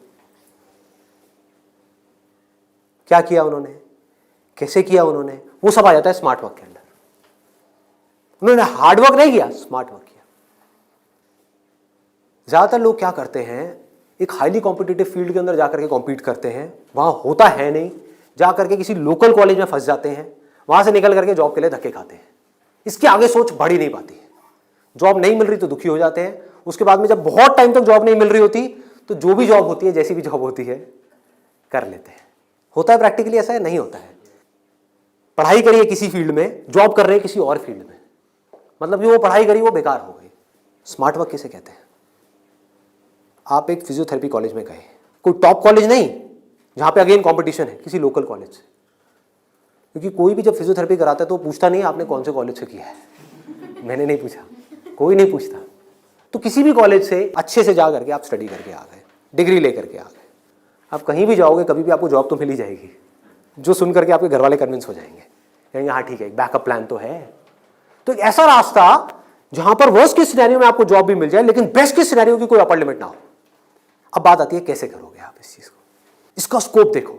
क्या किया उन्होंने, कैसे किया उन्होंने? वो सब आ जाता है स्मार्ट वर्क के अंदर। उन्होंने हार्ड वर्क नहीं किया, स्मार्ट वर्क किया। ज्यादातर लोग क्या करते हैं, एक हाईली कॉम्पिटिटिव फील्ड के अंदर जाकर के कॉम्पीट करते हैं, वहां होता है नहीं, जाकर के किसी लोकल कॉलेज में फंस जाते हैं, वहां से निकल करके जॉब के लिए धक्के खाते हैं। इसके आगे सोच बढ़ ही नहीं पाती है। जॉब नहीं मिल रही तो दुखी हो जाते हैं, उसके बाद में जब बहुत टाइम तक जॉब नहीं मिल रही होती तो जो भी जॉब होती है, जैसी भी जॉब होती है, कर लेते हैं। होता है प्रैक्टिकली ऐसा है? नहीं होता है। पढ़ाई करिए किसी फील्ड में, जॉब कर रहे हैं किसी और फील्ड में, मतलब कि वो पढ़ाई करी वो बेकार हो गई। स्मार्ट वर्क किसे कहते हैं? आप एक फिजियोथेरेपी कॉलेज में गए, कोई टॉप कॉलेज नहीं जहां पे अगेन कंपटीशन है, किसी लोकल कॉलेज से। क्योंकि कोई भी जब फिजियोथेरेपी कराता है तो पूछता नहीं आपने कौन से कॉलेज से किया है। मैंने नहीं पूछा, कोई नहीं पूछता। तो किसी भी कॉलेज से अच्छे से जा करके आप स्टडी करके आ गए, डिग्री लेकर के आ गए, आप कहीं भी जाओगे कभी भी आपको जॉब तो मिल ही जाएगी, जो सुन करके आपके घर वाले कन्विंस हो जाएंगे, कहेंगे हाँ ठीक है, एक बैकअप प्लान तो है। तो एक ऐसा रास्ता जहां पर वर्स्ट केस सिनेरियो में आपको जॉब भी मिल जाए, लेकिन बेस्ट केस सिनेरियो की कोई अपर लिमिट ना हो। अब बात आती है कैसे करोगे आप इस चीज को। इसका स्कोप देखो,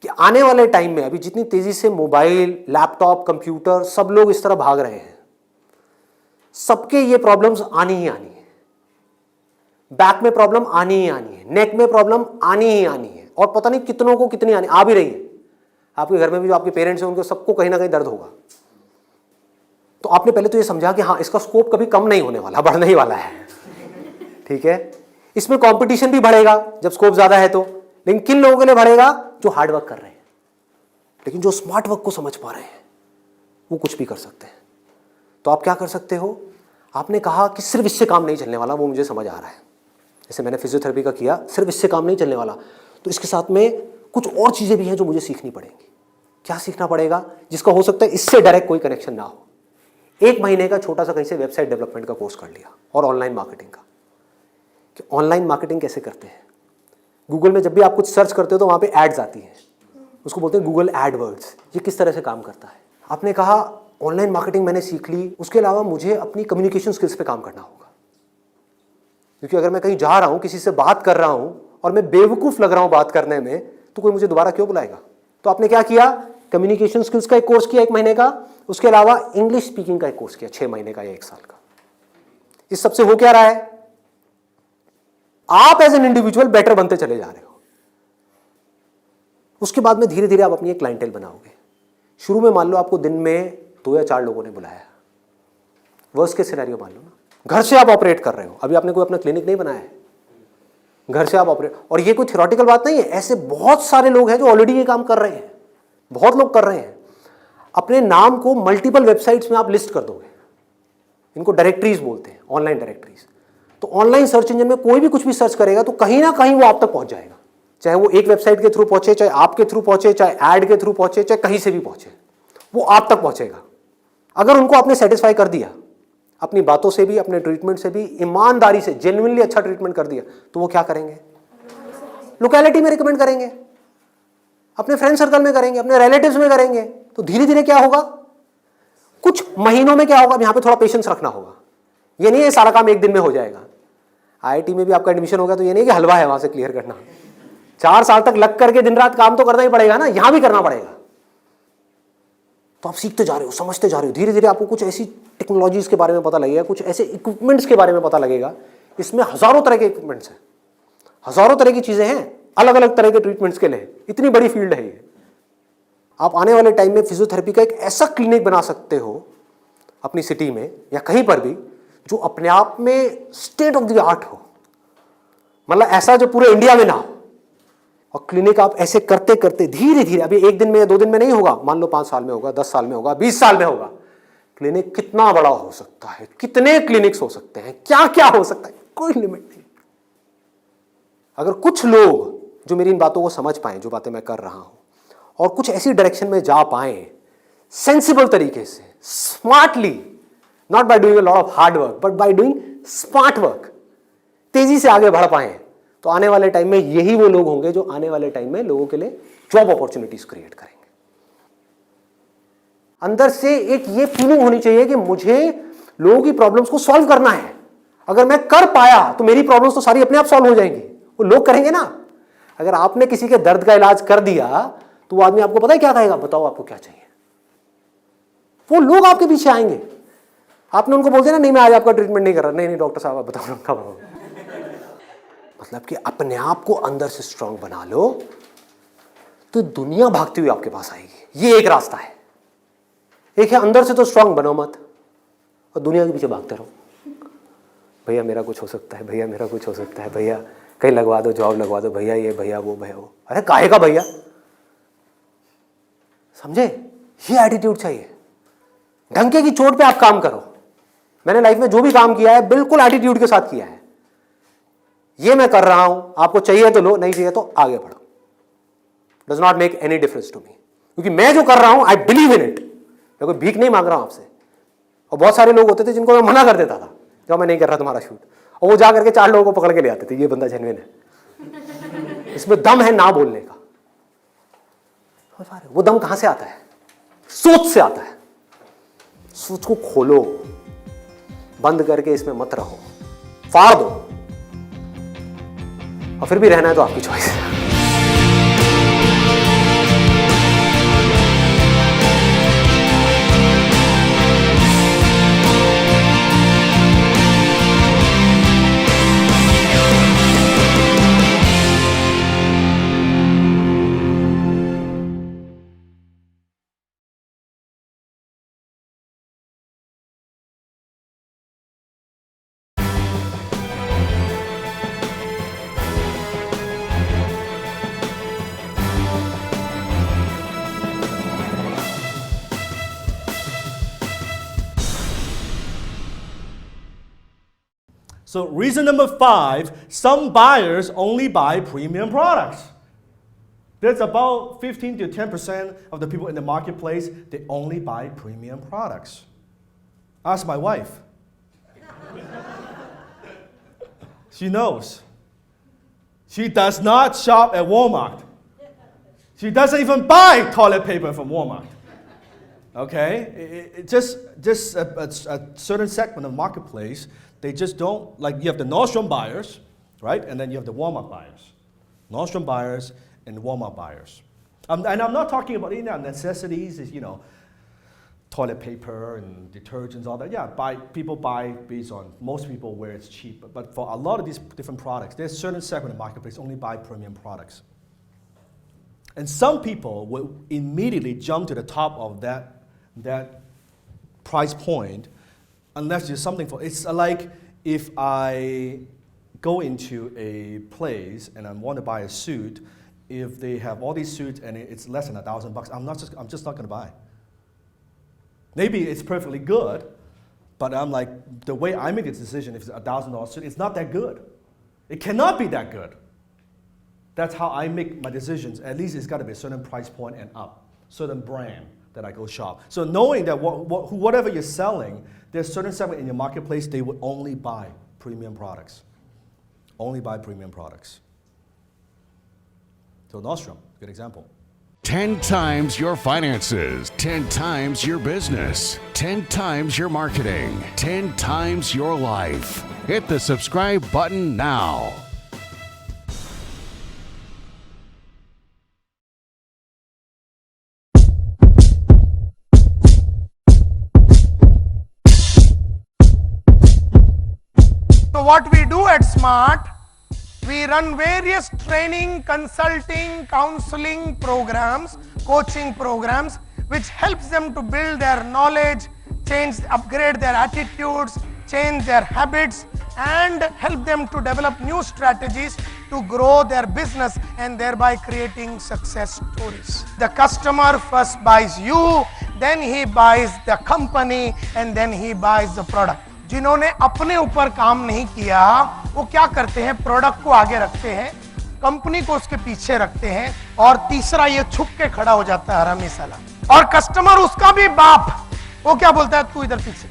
कि आने वाले टाइम में अभी जितनी तेजी से मोबाइल, लैपटॉप, कंप्यूटर सब लोग इस तरह भाग रहे हैं, सबके ये प्रॉब्लम्स आनी ही आनी है। बैक में प्रॉब्लम आनी ही आनी है, नेक में प्रॉब्लम आनी ही आनी है, और पता नहीं कितनों को कितनी आनी आ भी रही है। आपके घर में भी जो आपके पेरेंट्स हैं उनको सबको कहीं ना कहीं दर्द होगा। तो आपने पहले तो ये समझा कि हाँ, इसका स्कोप कभी कम नहीं होने वाला, बढ़ने ही वाला है। ठीक है, इसमें कंपटीशन भी बढ़ेगा जब स्कोप ज्यादा है तो, लेकिन किन लोगों के लिए बढ़ेगा? जो हार्ड वर्क कर रहे हैं, लेकिन जो स्मार्ट वर्क को समझ पा रहे हैं वो कुछ भी कर सकते हैं। तो आप क्या कर सकते हो? आपने कहा कि सिर्फ इससे काम नहीं चलने वाला, वो मुझे समझ आ रहा है। जैसे मैंने फिजियोथेरेपी का किया, सिर्फ इससे काम नहीं चलने वाला, तो इसके साथ में कुछ और चीजें भी हैं जो मुझे सीखनी पड़ेंगी। क्या सीखना पड़ेगा? जिसका हो सकता है इससे डायरेक्ट कोई कनेक्शन ना हो। 1 महीने का छोटा सा कहीं से वेबसाइट डेवलपमेंट का कोर्स कर लिया, और ऑनलाइन मार्केटिंग का, कि ऑनलाइन मार्केटिंग कैसे करते हैं। गूगल में जब भी आप कुछ सर्च करते हो तो वहां पे एड्स आती हैं, उसको बोलते हैं गूगल एडवर्ड्स। ये किस तरह से काम करता है? आपने कहा ऑनलाइन मार्केटिंग मैंने सीख ली, उसके अलावा मुझे अपनी कम्युनिकेशन स्किल्स पे काम करना होगा, क्योंकि अगर मैं कहीं जा रहा हूं, किसी से बात कर रहा हूं और मैं बेवकूफ लग रहा हूं बात करने में, तो कोई मुझे दोबारा क्यों बुलाएगा? तो आपने क्या किया? कम्युनिकेशन स्किल्स का एक कोर्स किया 1 महीने का, उसके अलावा इंग्लिश स्पीकिंग का एक कोर्स किया 6 महीने का या 1 साल का। इस सबसे हो क्या रहा है? आप एज एन इंडिविजुअल बेटर बनते चले जा रहे हो। उसके बाद में धीरे धीरे आप अपनी एक क्लाइंटेल बनाओगे। शुरू में मान लो आपको दिन में 2 या 4 लोगों ने बुलाया, वर्स्ट केस सिनेरियो मान लो ना, घर से आप ऑपरेट कर रहे हो, अभी आपने कोई अपना क्लिनिक नहीं बनाया है, घर से आप ऑपरेट, और ये कोई थ्योरेटिकल बात नहीं है, ऐसे बहुत सारे लोग हैं जो ऑलरेडी ये काम कर रहे हैं, बहुत लोग कर रहे हैं। अपने नाम को मल्टीपल वेबसाइट्स में आप लिस्ट कर दोगे, इनको डायरेक्टरीज बोलते हैं, ऑनलाइन डायरेक्टरीज। तो ऑनलाइन सर्च इंजन में कोई भी कुछ भी सर्च करेगा तो कहीं ना कहीं वो आप तक पहुंच जाएगा, चाहे वो एक वेबसाइट के थ्रू पहुंचे, चाहे आपके थ्रू पहुंचे, चाहे एड के थ्रू पहुंचे, चाहे कहीं से भी पहुंचे, वो आप तक पहुंचेगा। अगर उनको आपने सेटिस्फाई कर दिया, अपनी बातों से भी, अपने ट्रीटमेंट से भी, ईमानदारी से, जेन्युइनली अच्छा ट्रीटमेंट कर दिया, तो वो क्या करेंगे? लोकेलिटी में रिकमेंड करेंगे, अपने फ्रेंड सर्कल में करेंगे, अपने रिलेटिव्स में करेंगे। तो धीरे धीरे क्या होगा? कुछ महीनों में क्या होगा? यहां पे थोड़ा पेशेंस रखना होगा। ये नहीं है सारा काम 1 दिन में हो जाएगा। आईआईटी में भी आपका एडमिशन हो गया तो ये नहीं कि हलवा है वहां से क्लियर करना, 4 साल तक लग करके दिन रात काम तो करना ही पड़ेगा ना, यहां भी करना पड़ेगा। तो आप सीखते जा रहे हो, समझते जा रहे हो, धीरे धीरे आपको कुछ ऐसी टेक्नोलॉजीज के बारे में पता लगेगा, कुछ ऐसे इक्विपमेंट्स के बारे में पता लगेगा। इसमें हजारों तरह के इक्विपमेंट्स हैं, हजारों तरह की चीजें हैं, अलग अलग तरह के ट्रीटमेंट्स के लिए। इतनी बड़ी फील्ड है ये। आप आने वाले टाइम में फिजियोथेरेपी का एक ऐसा क्लिनिक बना सकते हो अपनी सिटी में या कहीं पर भी, जो अपने आप में स्टेट ऑफ द आर्ट हो, मतलब ऐसा जो पूरे इंडिया में ना हो। और क्लिनिक आप ऐसे करते करते धीरे धीरे, अभी 1 दिन में या 2 दिन में नहीं होगा, मान लो 5 साल में होगा, 10 साल में होगा, 20 साल में होगा। क्लिनिक कितना बड़ा हो सकता है, कितने क्लिनिक्स हो सकते हैं, क्या क्या हो सकता है, कोई लिमिट नहीं। अगर कुछ लोग जो मेरी इन बातों को समझ पाए, जो बातें मैं कर रहा हूं, और कुछ ऐसी डायरेक्शन में जा पाए सेंसिबल तरीके से, smartly, not by doing a lot of hard work but by doing smart work, तेजी से आगे बढ़ पाए, तो आने वाले टाइम में यही वो लोग होंगे जो आने वाले टाइम में लोगों के लिए जॉब अपॉर्चुनिटीज क्रिएट करेंगे। अंदर से एक ये फीलिंग होनी चाहिए कि मुझे लोगों की प्रॉब्लम्स को सॉल्व करना है। अगर मैं कर पाया तो मेरी प्रॉब्लम्स तो सारी अपने आप सॉल्व हो जाएंगी, वो लोग करेंगे ना। अगर आपने किसी के दर्द का इलाज कर दिया तो वो आदमी आपको पता है क्या कहेगा? बताओ आपको क्या चाहिए। वो लोग आपके पीछे आएंगे। आपने उनको बोल दिया ना, नहीं मैं आज आपका ट्रीटमेंट नहीं कर रहा, नहीं नहीं डॉक्टर साहब आप बताओ कब। मतलब कि अपने आप को अंदर से स्ट्रांग बना लो तो दुनिया भागती हुई आपके पास आएगी। ये एक रास्ता है। एक है अंदर से तो स्ट्रांग बनो मत और दुनिया के पीछे भागते रहो। भैया मेरा कुछ हो सकता है, भैया मेरा कुछ हो सकता है, भैया कहीं लगवा दो, जॉब लगवा दो, भैया ये भैया वो भैया वो। अरे काहे का भैया, समझे? ये एटीट्यूड चाहिए। ढंके की चोट पे आप काम करो। मैंने लाइफ में जो भी काम किया है बिल्कुल एटीट्यूड के साथ किया है। ये मैं कर रहा हूं, आपको चाहिए तो लो, नहीं चाहिए तो आगे बढ़ो। Does not make any difference to me, क्योंकि मैं जो कर रहा हूं आई बिलीव इन इट। मैं कोई भीख नहीं मांग रहा हूं आपसे। और बहुत सारे लोग होते थे जिनको मैं मना कर देता था, जो मैं नहीं कर रहा तुम्हारा शूट, और वो जा करके 4 लोगों को पकड़ के ले आते थे, ये बंदा जेन्युइन है, इसमें दम है ना बोलने का। वो दम कहां से आता है? सोच से आता है। सोच को खोलो, बंद करके इसमें मत रहो, फाड़ दो। और फिर भी रहना है तो आपकी चॉइस है। So reason number 5, some buyers only buy premium products. There's about 15 to 10% of the people in the marketplace, they only buy premium products. Ask my wife. She knows. She does not shop at Walmart. She doesn't even buy toilet paper from Walmart. Okay? Just a certain segment of the marketplace, they just don't, like you have the Nordstrom buyers, right? And then you have the Walmart buyers. Nordstrom buyers and Walmart buyers. And I'm not talking about necessities, toilet paper and detergents, all that. Yeah, people buy based on, most people where it's cheap. But for a lot of these different products, there's a certain segment of the marketplace only buy premium products. And some people will immediately jump to the top of that price point unless there's something for, it's like if I go into a place and I want to buy a suit, if they have all these suits and it's less than $1,000, I'm just not going to buy. Maybe it's perfectly good, but I'm like, the way I make a decision, if it's $1,000 suit, it's not that good. It cannot be that good. That's how I make my decisions. At least it's got to be a certain price point and up, certain brand that I go shop. So knowing that whatever you're selling, there's a certain segment in your marketplace, they would only buy premium products. Only buy premium products. So Nordstrom, good example. 10 times your finances, 10 times your business, 10 times your marketing, 10 times your life. Hit the subscribe button now. So what we do at SMART, we run various training, consulting, counseling programs, coaching programs, which helps them to build their knowledge, upgrade their attitudes, change their habits, and help them to develop new strategies to grow their business and thereby creating success stories. The customer first buys you, then he buys the company, and then he buys the product. जिन्होंने अपने ऊपर काम नहीं किया वो क्या करते हैं, प्रोडक्ट को आगे रखते हैं, कंपनी को उसके पीछे रखते हैं, और तीसरा ये छुप के खड़ा हो जाता है हरामी साला, और कस्टमर उसका भी बाप, वो क्या बोलता है, तू इधर पीछे,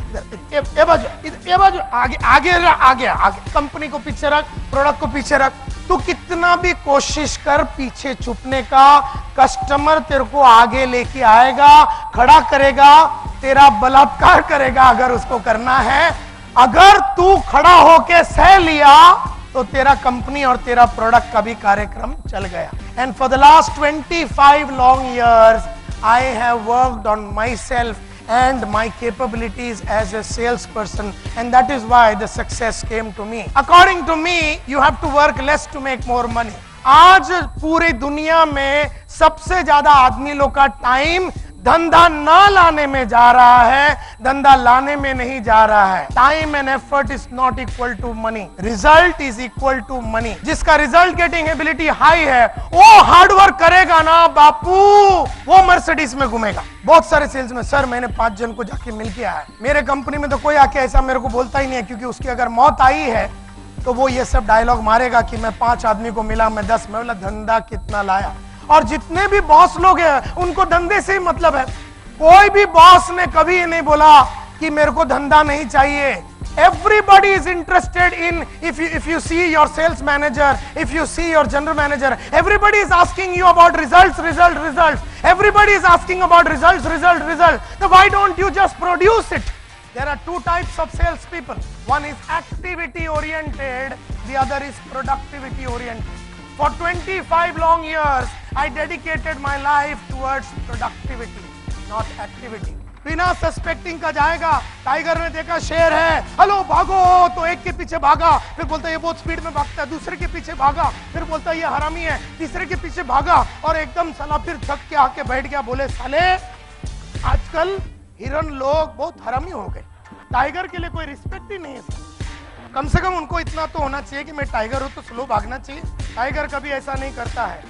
इधर ये बाजू आगे, कंपनी को पीछे रख, प्रोडक्ट को पीछे रख। तू कितना भी कोशिश कर पीछे छुपने का, कस्टमर तेरे को आगे लेके आएगा, खड़ा करेगा, तेरा बलात्कार करेगा अगर उसको करना है। अगर तू खड़ा होके सह लिया तो तेरा कंपनी और तेरा प्रोडक्ट का भी कार्यक्रम चल गया। And for the last 25 long years I have worked on my self and my capabilities as a salesperson, and that is why the success came to me. According to me, you have to work less to make more money. आज पूरी दुनिया में सबसे ज्यादा आदमी लोग का टाइम धंधा ना लाने में जा रहा है, धंधा लाने में नहीं जा रहा है। Time and effort is not equal to money, result is equal to money. जिसका रिजल्ट गेटिंग एबिलिटी हाई है वो हार्ड वर्क करेगा ना बापू, वो मर्सिडीज में घूमेगा। बहुत सारे सेल्स में, सर मैंने 5 जन को जाके मिल के आया, मेरे कंपनी में तो कोई आके ऐसा मेरे को बोलता ही नहीं है, क्योंकि उसकी अगर मौत आई है तो वो ये सब डायलॉग मारेगा कि मैं 5 आदमी को मिला, मैं 10, मैं बोला धंधा कितना लाया। और जितने भी बॉस लोग हैं उनको धंधे से ही मतलब है। कोई भी बॉस ने कभी ये नहीं बोला कि मेरे को धंधा नहीं चाहिए। Everybody is interested in, if you see your sales manager, if you see your general manager, everybody is asking you about results. Everybody is asking about results. So why don't you just produce it? There are 2 types of sales people. One is activity oriented, the other is productivity oriented. For 25 long years, I dedicated my life towards productivity, not activity. बिना सस्पेक्टिंग का जाएगा, टाइगर ने देखा शेर है, हेलो भागो, तो एक के पीछे भागा, फिर बोलता है ये बहुत स्पीड में भागता है, दूसरे के पीछे भागा, फिर बोलता है ये हरामी है, तीसरे के पीछे भागा, और एकदम साला फिर थक के आके बैठ गया, बोले साले आजकल हिरन लोग बहुत हरामी हो गए, टाइगर के लिए कोई रिस्पेक्ट ही नहीं है। कम से कम उनको इतना तो होना चाहिए कि मैं टाइगर हूं तो स्लो भागना चाहिए। टाइगर कभी ऐसा नहीं करता है,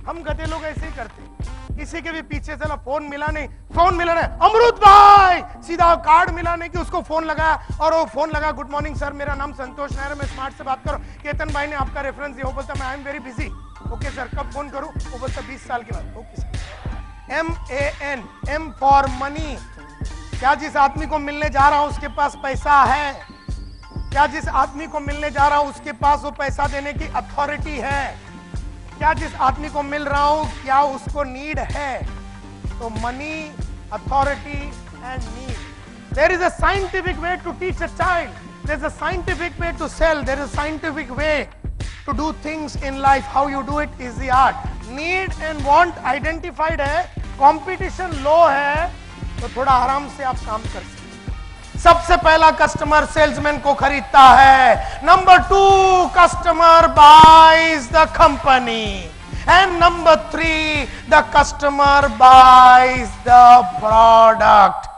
हम गधे लोग ऐसे ही करते हैं किसी के भी पीछे चला, फोन मिला नहीं, फोन मिला नहीं, अमृत भाई सीधा कार्ड मिला नहीं कि उसको फोन लगाया, और वो फोन लगा, गुड मॉर्निंग सर, मेरा नाम संतोष नायर है, मैं स्मार्ट से बात करूं, केतन भाई ने आपका रेफरेंस दिया। वो बोलता मैं I am very busy, okay sir कब फोन करूं? वो बोलता 20 साल के बाद, okay sir. MAN, M for money. क्या जिस आदमी को मिलने जा रहा हूं उसके पास पैसा है? क्या जिस आदमी को मिलने जा रहा हूं उसके पास वो पैसा देने की अथॉरिटी है? क्या जिस आदमी को मिल रहा हूं क्या उसको नीड है? तो money, authority and need. There is a scientific way to teach a child, there is a scientific way to sell, there is a scientific way to do things in life, how you do it is the art. Need and want identified है, कंपटीशन लो है, तो थोड़ा आराम से आप काम कर सकते। सबसे पहला कस्टमर सेल्समैन को खरीदता है, number 2 customer buys the company, and number 3 the customer buys the product.